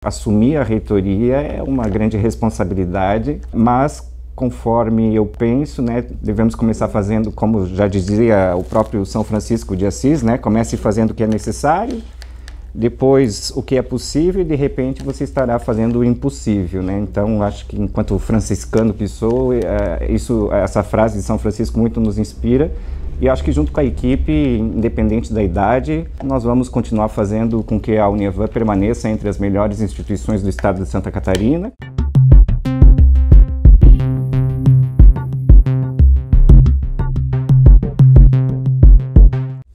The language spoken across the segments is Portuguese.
Assumir a reitoria é uma grande responsabilidade, mas conforme eu penso, né, devemos começar fazendo, como já dizia o próprio São Francisco de Assis, né, comece fazendo o que é necessário, depois o que é possível e de repente você estará fazendo o impossível, né? Então acho que enquanto franciscano que sou, essa frase de São Francisco muito nos inspira. E acho que junto com a equipe, independente da idade, nós vamos continuar fazendo com que a Uniavan permaneça entre as melhores instituições do estado de Santa Catarina.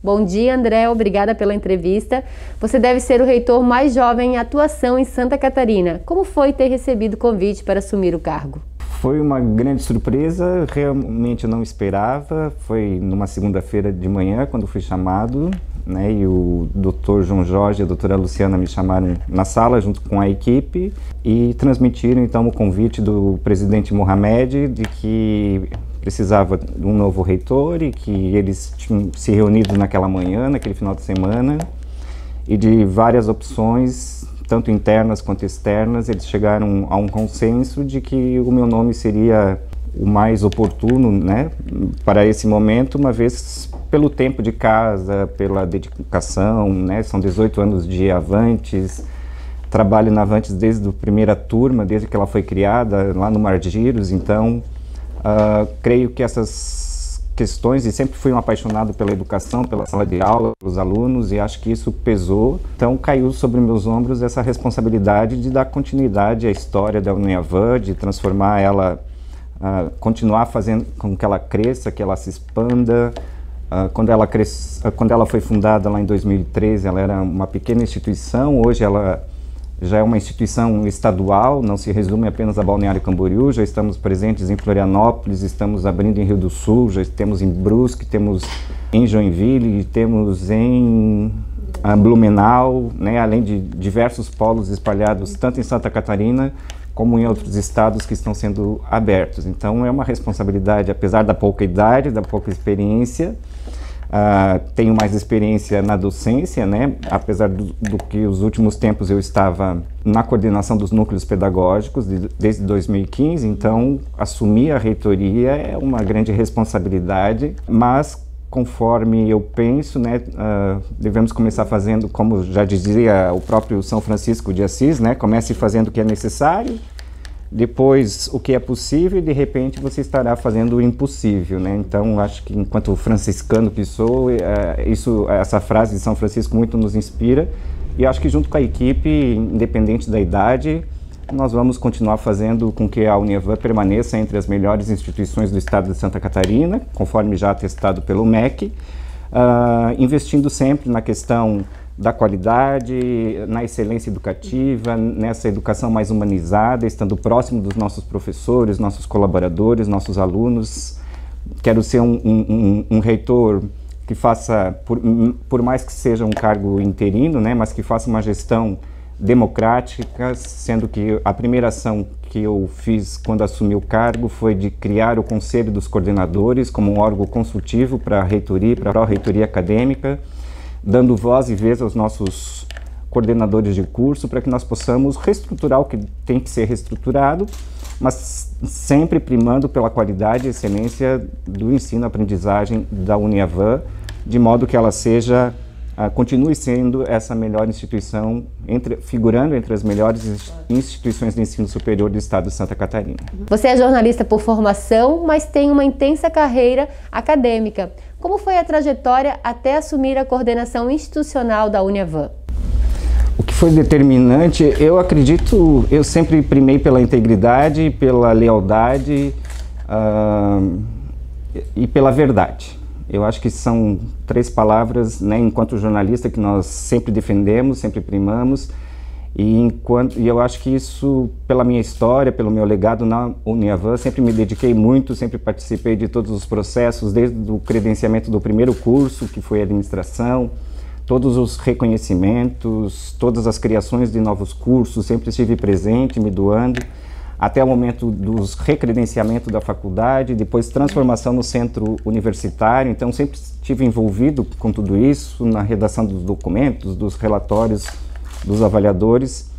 Bom dia, André. Obrigada pela entrevista. Você deve ser o reitor mais jovem em atuação em Santa Catarina. Como foi ter recebido o convite para assumir o cargo? Foi uma grande surpresa, realmente eu não esperava. Foi numa segunda-feira de manhã, quando fui chamado, né, e o Dr. João Jorge e a doutora Luciana me chamaram na sala junto com a equipe e transmitiram então o convite do presidente Mohamed de que precisava de um novo reitor e que eles tinham se reunido naquela manhã, naquele final de semana, e de várias opções, tanto internas quanto externas, eles chegaram a um consenso de que o meu nome seria o mais oportuno, né, para esse momento, uma vez pelo tempo de casa, pela dedicação, né, são 18 anos de Avantes, trabalho na Avantes desde a primeira turma, desde que ela foi criada lá no Margiros, então creio que essas questões, e sempre fui um apaixonado pela educação, pela sala de aula, pelos alunos, e acho que isso pesou. Então caiu sobre meus ombros essa responsabilidade de dar continuidade à história da Uniavan, de transformar ela, continuar fazendo com que ela cresça, que ela se expanda. Quando ela foi fundada lá em 2013, ela era uma pequena instituição, hoje ela já é uma instituição estadual, não se resume apenas a Balneário Camboriú, já estamos presentes em Florianópolis, estamos abrindo em Rio do Sul, já temos em Brusque, temos em Joinville, temos em Blumenau, né, além de diversos polos espalhados tanto em Santa Catarina como em outros estados que estão sendo abertos. Então é uma responsabilidade, apesar da pouca idade, da pouca experiência. Tenho mais experiência na docência, né? Apesar do que os últimos tempos eu estava na coordenação dos núcleos pedagógicos desde 2015, então assumir a reitoria é uma grande responsabilidade, mas conforme eu penso, né, devemos começar fazendo, como já dizia o próprio São Francisco de Assis, né? Comece fazendo o que é necessário, depois o que é possível e de repente você estará fazendo o impossível, né? Então acho que enquanto franciscano que sou, essa frase de São Francisco muito nos inspira e acho que junto com a equipe, independente da idade, nós vamos continuar fazendo com que a Uniavan permaneça entre as melhores instituições do estado de Santa Catarina, conforme já atestado pelo MEC, investindo sempre na questão da qualidade, na excelência educativa, nessa educação mais humanizada, estando próximo dos nossos professores, nossos colaboradores, nossos alunos. Quero ser um reitor que faça, por mais que seja um cargo interino, né, mas que faça uma gestão democrática, sendo que a primeira ação que eu fiz quando assumi o cargo foi de criar o Conselho dos Coordenadores como um órgão consultivo para a reitoria, para a pró-reitoria acadêmica, dando voz e vez aos nossos coordenadores de curso para que nós possamos reestruturar o que tem que ser reestruturado, mas sempre primando pela qualidade e excelência do ensino-aprendizagem da Uniavan, de modo que ela seja, continue sendo essa melhor instituição, figurando entre as melhores instituições de ensino superior do estado de Santa Catarina. Você é jornalista por formação, mas tem uma intensa carreira acadêmica. Como foi a trajetória até assumir a coordenação institucional da Uniavan? O que foi determinante, eu acredito, eu sempre primei pela integridade, pela lealdade e pela verdade. Eu acho que são três palavras, né, enquanto jornalista, que nós sempre defendemos, sempre primamos. E eu acho que isso, pela minha história, pelo meu legado na Uniavan, sempre me dediquei muito, sempre participei de todos os processos, desde o credenciamento do primeiro curso, que foi administração, todos os reconhecimentos, todas as criações de novos cursos, sempre estive presente, me doando, até o momento dos recredenciamento da faculdade, depois transformação no centro universitário, então sempre estive envolvido com tudo isso, na redação dos documentos, dos relatórios, dos avaliadores,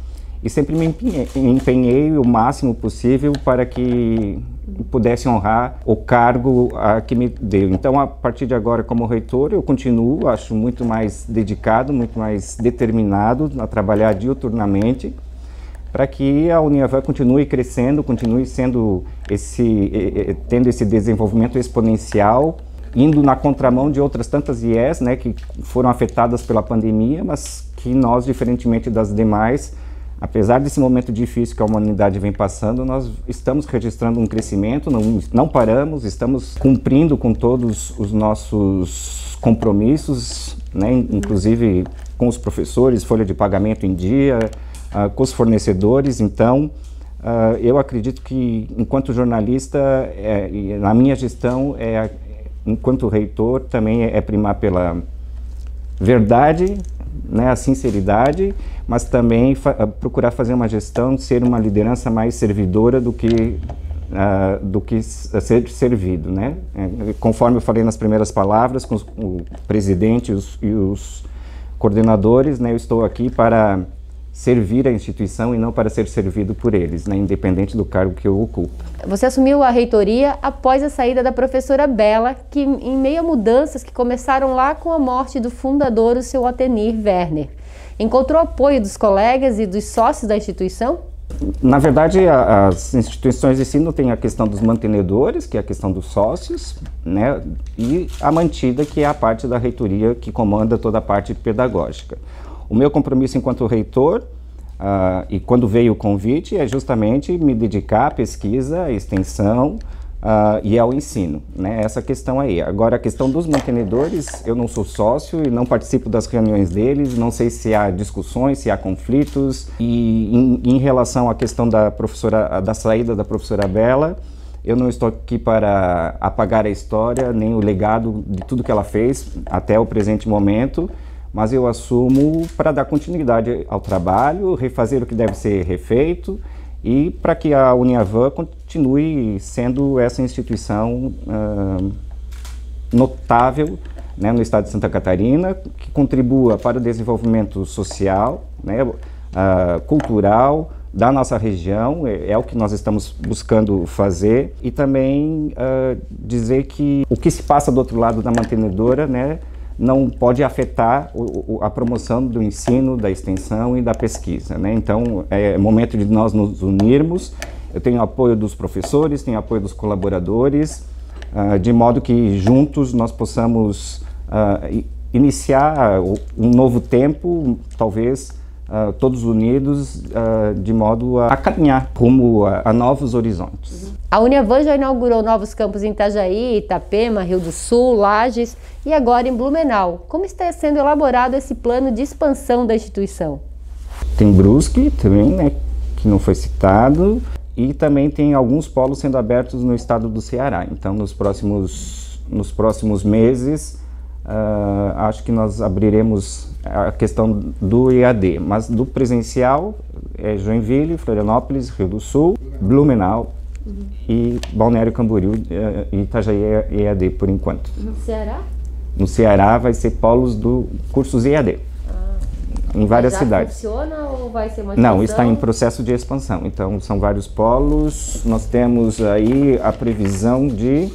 e sempre me empenhei o máximo possível para que pudesse honrar o cargo que me deu. Então, a partir de agora, como reitor, eu continuo, acho muito mais dedicado, muito mais determinado a trabalhar diuturnamente para que a Uniavan continue crescendo, continue sendo tendo esse desenvolvimento exponencial, indo na contramão de outras tantas IES, né, que foram afetadas pela pandemia, mas que nós, diferentemente das demais, apesar desse momento difícil que a humanidade vem passando, nós estamos registrando um crescimento, não paramos, estamos cumprindo com todos os nossos compromissos, né, inclusive com os professores, folha de pagamento em dia, com os fornecedores. Então, eu acredito que, enquanto jornalista, na minha gestão, enquanto reitor, também é primar pela verdade, né, a sinceridade, mas também procurar fazer uma gestão, ser uma liderança mais servidora do que ser servido, né? Conforme eu falei nas primeiras palavras, com o presidente e os coordenadores, né, eu estou aqui para servir a instituição e não para ser servido por eles, né, independente do cargo que eu ocupo. Você assumiu a reitoria após a saída da professora Bela, que em meio a mudanças que começaram lá com a morte do fundador, o seu Atenir Werner. Encontrou apoio dos colegas e dos sócios da instituição? Na verdade, as instituições de ensino têm a questão dos mantenedores, que é a questão dos sócios, né, e a mantida, que é a parte da reitoria que comanda toda a parte pedagógica. O meu compromisso enquanto reitor, e quando veio o convite, é justamente me dedicar à pesquisa, à extensão e ao ensino, né? Essa questão aí. Agora, a questão dos mantenedores, eu não sou sócio e não participo das reuniões deles, não sei se há discussões, se há conflitos. E em relação à questão da saída da professora Bela, eu não estou aqui para apagar a história, nem o legado de tudo que ela fez até o presente momento, mas eu assumo para dar continuidade ao trabalho, refazer o que deve ser refeito e para que a Uniavan continue sendo essa instituição notável, né, no estado de Santa Catarina, que contribua para o desenvolvimento social, né, cultural da nossa região, é o que nós estamos buscando fazer, e também dizer que o que se passa do outro lado da mantenedora, né, não pode afetar a promoção do ensino, da extensão e da pesquisa, né? Então, é momento de nós nos unirmos. Eu tenho apoio dos professores, tenho apoio dos colaboradores, de modo que juntos nós possamos iniciar um novo tempo, talvez todos unidos, de modo a caminhar rumo a novos horizontes. A Uniavan já inaugurou novos campos em Itajaí, Itapema, Rio do Sul, Lages e agora em Blumenau. Como está sendo elaborado esse plano de expansão da instituição? Tem Brusque também, né, que não foi citado, e também tem alguns polos sendo abertos no estado do Ceará. Então, nos próximos meses, acho que nós abriremos a questão do EAD, mas do presencial é Joinville, Florianópolis, Rio do Sul, Blumenau e Balneário Camboriú e Itajaí EAD por enquanto. No Ceará? No Ceará vai ser polos do cursos EAD, em várias cidades. Funciona ou vai ser uma expansão? Não, está em processo de expansão, então são vários polos. Nós temos aí a previsão de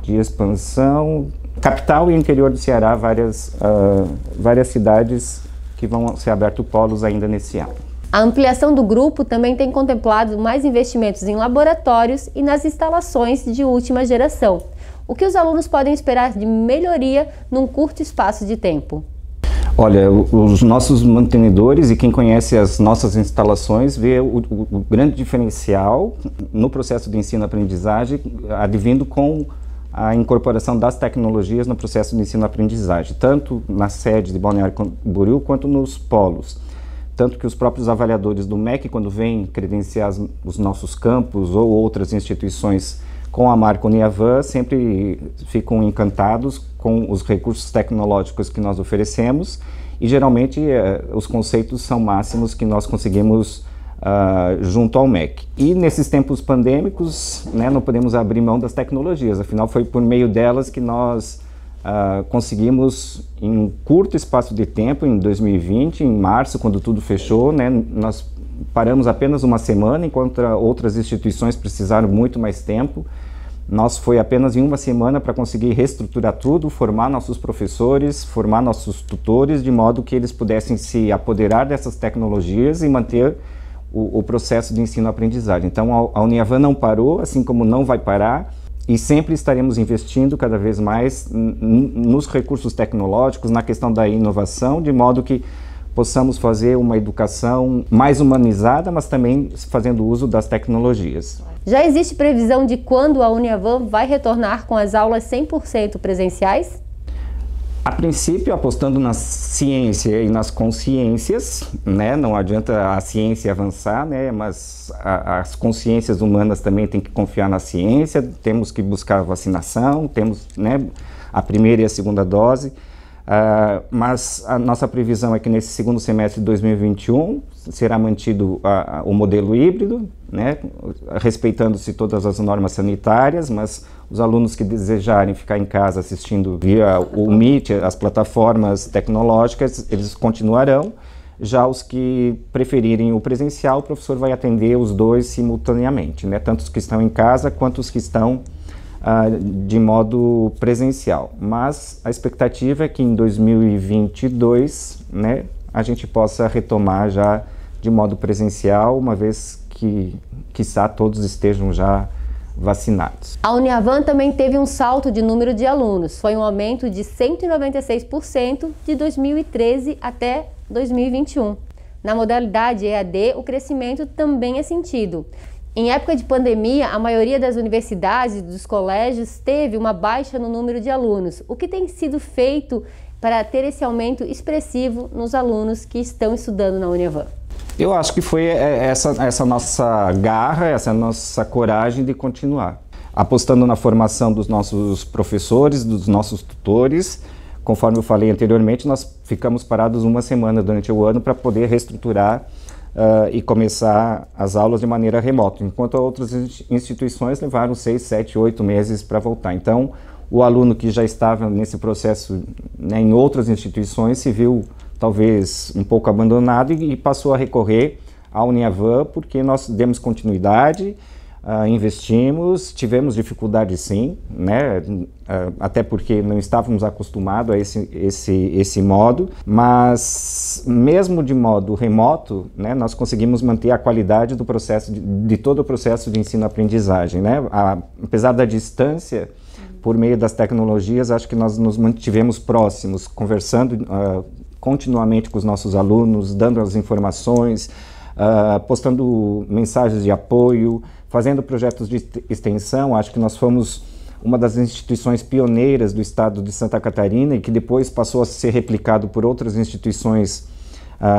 expansão, capital e interior do Ceará, várias cidades que vão ser abertos polos ainda nesse ano. A ampliação do grupo também tem contemplado mais investimentos em laboratórios e nas instalações de última geração. O que os alunos podem esperar de melhoria num curto espaço de tempo? Olha, os nossos mantenedores e quem conhece as nossas instalações vê o grande diferencial no processo de ensino-aprendizagem advindo com a incorporação das tecnologias no processo de ensino-aprendizagem, tanto na sede de Balneário Camboriú quanto nos polos. Tanto que os próprios avaliadores do MEC, quando vêm credenciar os nossos campos ou outras instituições com a marca Uniavan, sempre ficam encantados com os recursos tecnológicos que nós oferecemos e geralmente os conceitos são máximos que nós conseguimos junto ao MEC. E nesses tempos pandêmicos, né, não podemos abrir mão das tecnologias, afinal foi por meio delas que nós conseguimos, em um curto espaço de tempo, em 2020, em março, quando tudo fechou, né, nós paramos apenas uma semana, enquanto outras instituições precisaram muito mais tempo. Nós foi apenas em uma semana para conseguir reestruturar tudo, formar nossos professores, formar nossos tutores, de modo que eles pudessem se apoderar dessas tecnologias e manter o processo de ensino-aprendizagem. Então a Uniavan não parou, assim como não vai parar, e sempre estaremos investindo cada vez mais nos recursos tecnológicos, na questão da inovação, de modo que possamos fazer uma educação mais humanizada, mas também fazendo uso das tecnologias. Já existe previsão de quando a Uniavan vai retornar com as aulas 100% presenciais? A princípio, apostando na ciência e nas consciências, né? Não adianta a ciência avançar, né? Mas as consciências humanas também têm que confiar na ciência, temos que buscar vacinação, temos, né, a primeira e a segunda dose. Mas a nossa previsão é que nesse segundo semestre de 2021 será mantido o modelo híbrido, né, respeitando-se todas as normas sanitárias, mas os alunos que desejarem ficar em casa assistindo via o Meet, as plataformas tecnológicas, eles continuarão. Já os que preferirem o presencial, o professor vai atender os dois simultaneamente, né, tanto os que estão em casa quanto os que estão de modo presencial, mas a expectativa é que em 2022, né, a gente possa retomar já de modo presencial, uma vez que, quiçá, todos estejam já vacinados. A Uniavan também teve um salto de número de alunos, foi um aumento de 196% de 2013 até 2021. Na modalidade EAD, o crescimento também é sentido. Em época de pandemia, a maioria das universidades e dos colégios teve uma baixa no número de alunos. O que tem sido feito para ter esse aumento expressivo nos alunos que estão estudando na Uniavan? Eu acho que foi essa nossa garra, essa nossa coragem de continuar. Apostando na formação dos nossos professores, dos nossos tutores. Conforme eu falei anteriormente, nós ficamos parados uma semana durante o ano para poder reestruturar e começar as aulas de maneira remota, enquanto outras instituições levaram 6, 7, 8 meses para voltar. Então, o aluno que já estava nesse processo, né, em outras instituições se viu talvez um pouco abandonado e passou a recorrer à Uniavan, porque nós demos continuidade, investimos, tivemos dificuldade sim, né, até porque não estávamos acostumados a esse modo, mas mesmo de modo remoto, né, nós conseguimos manter a qualidade do processo, de todo o processo de ensino-aprendizagem, né, apesar da distância, por meio das tecnologias, acho que nós nos mantivemos próximos, conversando continuamente com os nossos alunos, dando as informações, postando mensagens de apoio, fazendo projetos de extensão. Acho que nós fomos uma das instituições pioneiras do estado de Santa Catarina e que depois passou a ser replicado por outras instituições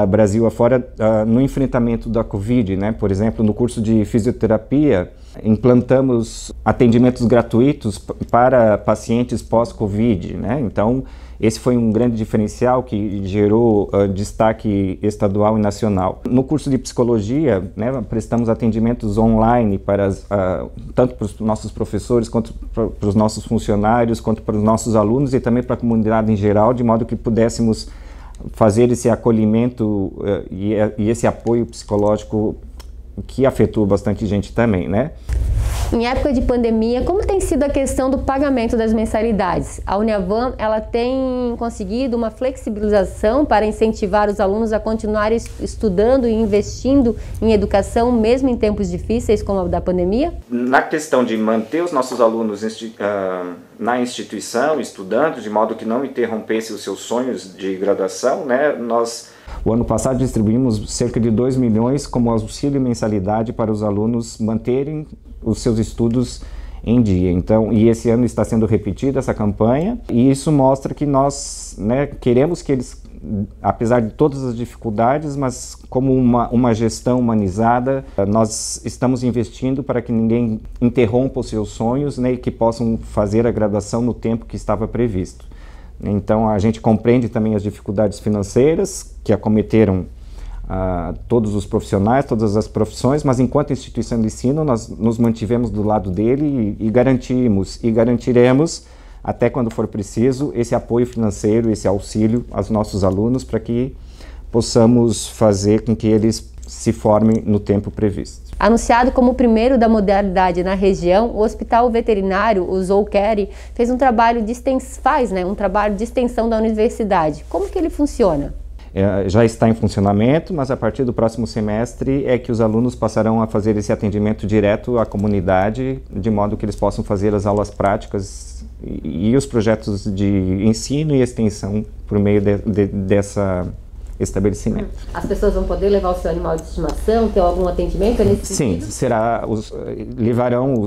Brasil afora no enfrentamento da Covid, né? Por exemplo, no curso de fisioterapia, implantamos atendimentos gratuitos para pacientes pós-Covid, né? Então, esse foi um grande diferencial que gerou destaque estadual e nacional. No curso de psicologia, né, prestamos atendimentos online para tanto para os nossos professores, quanto para os nossos funcionários, quanto para os nossos alunos e também para a comunidade em geral, de modo que pudéssemos fazer esse acolhimento e esse apoio psicológico que afetou bastante gente também, né? Em época de pandemia, como tem sido a questão do pagamento das mensalidades? A Uniavan, ela tem conseguido uma flexibilização para incentivar os alunos a continuarem estudando e investindo em educação, mesmo em tempos difíceis como o da pandemia? Na questão de manter os nossos alunos na instituição, estudando, de modo que não interrompesse os seus sonhos de graduação, né? O ano passado distribuímos cerca de 2 milhões como auxílio mensalidade para os alunos manterem os seus estudos em dia. Então, e esse ano está sendo repetida essa campanha, e isso mostra que nós, né, queremos que eles, apesar de todas as dificuldades, mas como uma gestão humanizada, nós estamos investindo para que ninguém interrompa os seus sonhos, né, e que possam fazer a graduação no tempo que estava previsto. Então, a gente compreende também as dificuldades financeiras que acometeram todos os profissionais, todas as profissões, mas enquanto instituição de ensino, nós nos mantivemos do lado dele e garantimos e garantiremos até quando for preciso, esse apoio financeiro, esse auxílio aos nossos alunos para que possamos fazer com que eles se formem no tempo previsto. Anunciado como o primeiro da modalidade na região, o Hospital Veterinário, o Zoocare, fez um trabalho de extensão da universidade. Como que ele funciona? Já está em funcionamento, mas a partir do próximo semestre é que os alunos passarão a fazer esse atendimento direto à comunidade, de modo que eles possam fazer as aulas práticas e os projetos de ensino e extensão por meio dessa estabelecimento. As pessoas vão poder levar o seu animal de estimação, ter algum atendimento nesse sentido? Sim, levarão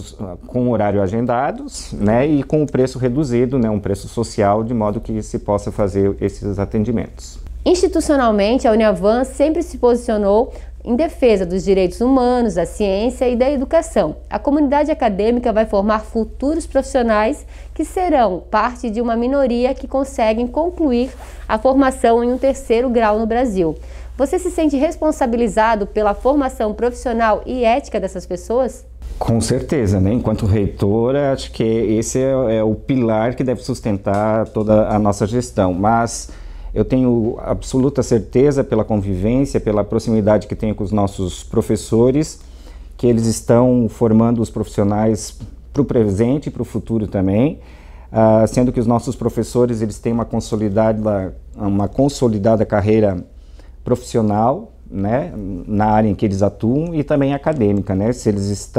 com horário agendados, né, e com o preço reduzido, né, um preço social, de modo que se possa fazer esses atendimentos. Institucionalmente, a Uniavan sempre se posicionou em defesa dos direitos humanos, da ciência e da educação. A comunidade acadêmica vai formar futuros profissionais que serão parte de uma minoria que conseguem concluir a formação em um 3º grau no Brasil. Você se sente responsabilizado pela formação profissional e ética dessas pessoas? Com certeza, né? Enquanto reitora, acho que esse é o pilar que deve sustentar toda a nossa gestão, mas eu tenho absoluta certeza, pela convivência, pela proximidade que tenho com os nossos professores, que eles estão formando os profissionais para o presente e para o futuro também, sendo que os nossos professores eles têm uma consolidada carreira profissional, né, na área em que eles atuam e também acadêmica, né? Se eles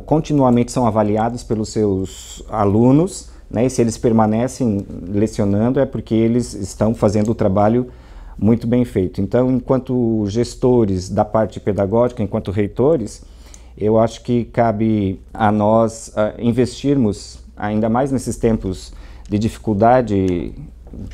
continuamente são avaliados pelos seus alunos, né, e se eles permanecem lecionando é porque eles estão fazendo o trabalho muito bem feito. Então, enquanto gestores da parte pedagógica, enquanto reitores, eu acho que cabe a nós investirmos, ainda mais nesses tempos de dificuldade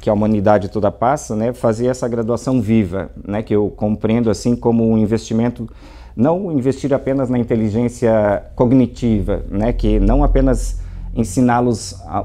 que a humanidade toda passa, né, fazer essa graduação viva, né, que eu compreendo assim como um investimento, não investir apenas na inteligência cognitiva, né, que não apenas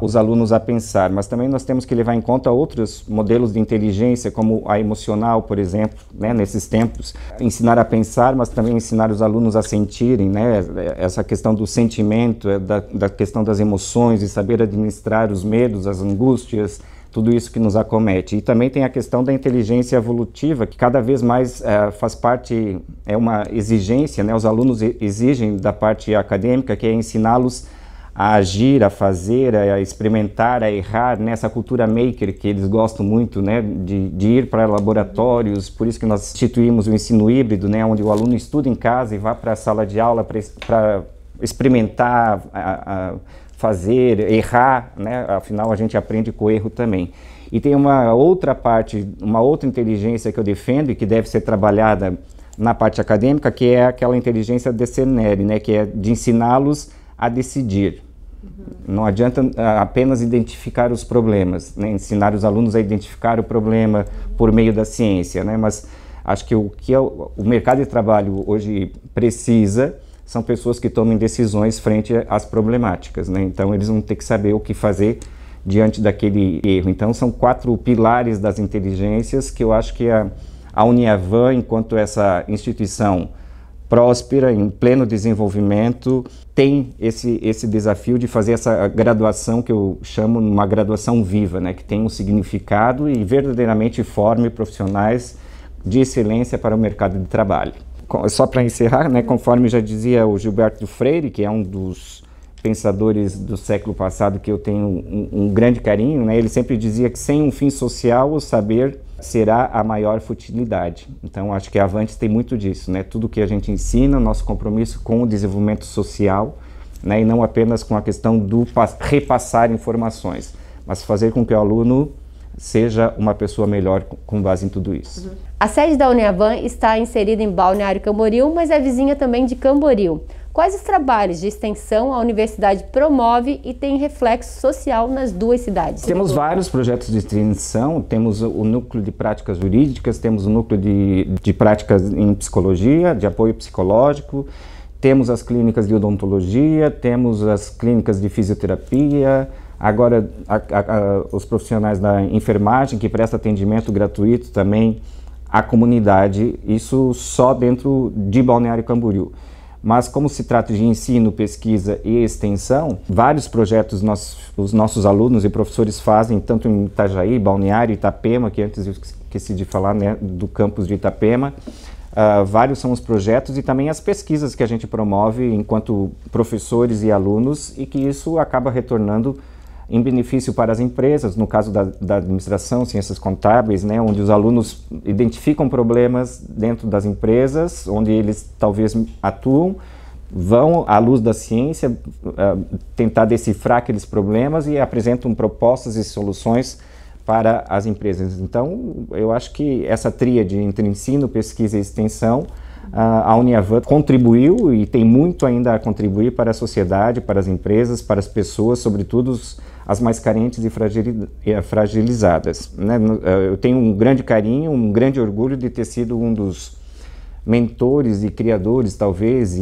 os alunos a pensar, mas também nós temos que levar em conta outros modelos de inteligência, como a emocional, por exemplo, né, nesses tempos. Ensinar a pensar, mas também ensinar os alunos a sentirem, né, essa questão do sentimento, da questão das emoções, e saber administrar os medos, as angústias, tudo isso que nos acomete. E também tem a questão da inteligência evolutiva, que cada vez mais faz parte, é uma exigência, né, os alunos exigem da parte acadêmica, que é ensiná-los a agir, a fazer, a experimentar, a errar, nessa cultura maker que eles gostam muito, né, de ir para laboratórios. Por isso que nós instituímos o ensino híbrido, né, onde o aluno estuda em casa e vai para a sala de aula para experimentar, fazer, errar, né, afinal a gente aprende com o erro também. E tem uma outra parte, uma outra inteligência que eu defendo e que deve ser trabalhada na parte acadêmica, que é aquela inteligência discernere, né, que é de ensiná-los a decidir. Não adianta apenas identificar os problemas, né? Ensinar os alunos a identificar o problema por meio da ciência, né? Mas acho que o que o mercado de trabalho hoje precisa são pessoas que tomem decisões frente às problemáticas, né? Então eles vão ter que saber o que fazer diante daquele erro. Então são 4 pilares das inteligências que eu acho que a Uniavan, enquanto essa instituição próspera, em pleno desenvolvimento, tem esse desafio de fazer essa graduação que eu chamo uma graduação viva, né, que tem um significado e verdadeiramente forme profissionais de excelência para o mercado de trabalho. Só para encerrar, né, conforme já dizia o Gilberto Freire, que é um dos pensadores do século passado que eu tenho um grande carinho, né, ele sempre dizia que sem um fim social o saber será a maior futilidade. Então, acho que a Avantes tem muito disso, né? Tudo que a gente ensina, nosso compromisso com o desenvolvimento social, né? E não apenas com a questão do repassar informações, mas fazer com que o aluno seja uma pessoa melhor com base em tudo isso. A sede da Uniavan está inserida em Balneário Camboriú, mas é vizinha também de Camboriú. Quais os trabalhos de extensão a universidade promove e tem reflexo social nas duas cidades? Temos vários projetos de extensão, temos o núcleo de práticas jurídicas, temos o núcleo de práticas em psicologia, de apoio psicológico, temos as clínicas de odontologia, temos as clínicas de fisioterapia, agora os profissionais da enfermagem que prestam atendimento gratuito também à comunidade, isso só dentro de Balneário Camboriú. Mas como se trata de ensino, pesquisa e extensão, vários projetos os nossos alunos e professores fazem, tanto em Itajaí, Balneário, Itapema, que antes eu esqueci de falar, né, do campus de Itapema. Vários são os projetos e também as pesquisas que a gente promove enquanto professores e alunos, e que isso acaba retornando em benefício para as empresas, no caso da administração, ciências contábeis, né, onde os alunos identificam problemas dentro das empresas, onde eles talvez atuam, vão à luz da ciência tentar decifrar aqueles problemas e apresentam propostas e soluções para as empresas. Então, eu acho que essa tríade entre ensino, pesquisa e extensão, a Uniavan contribuiu e tem muito ainda a contribuir para a sociedade, para as empresas, para as pessoas, sobretudo as mais carentes e fragilizadas, né? Eu tenho um grande carinho, um grande orgulho de ter sido um dos mentores e criadores, talvez,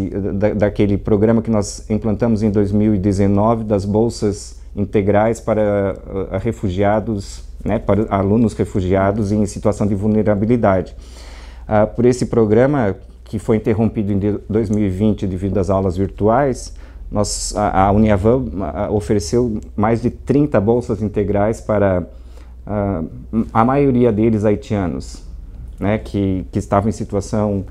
daquele programa que nós implantamos em 2019, das bolsas integrais para refugiados, né, para alunos refugiados em situação de vulnerabilidade. Por esse programa, que foi interrompido em 2020 devido às aulas virtuais, a Uniavan ofereceu mais de 30 bolsas integrais para a maioria deles haitianos, né, que estavam em situação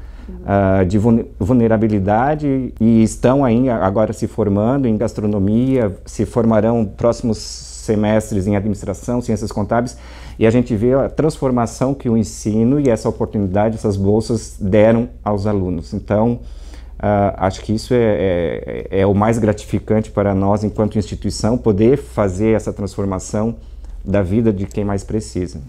de vulnerabilidade e estão agora se formando em gastronomia, se formarão próximos semestres em administração, ciências contábeis, e a gente vê a transformação que o ensino e essa oportunidade, essas bolsas deram aos alunos. Então, acho que isso é o mais gratificante para nós, enquanto instituição, poder fazer essa transformação da vida de quem mais precisa.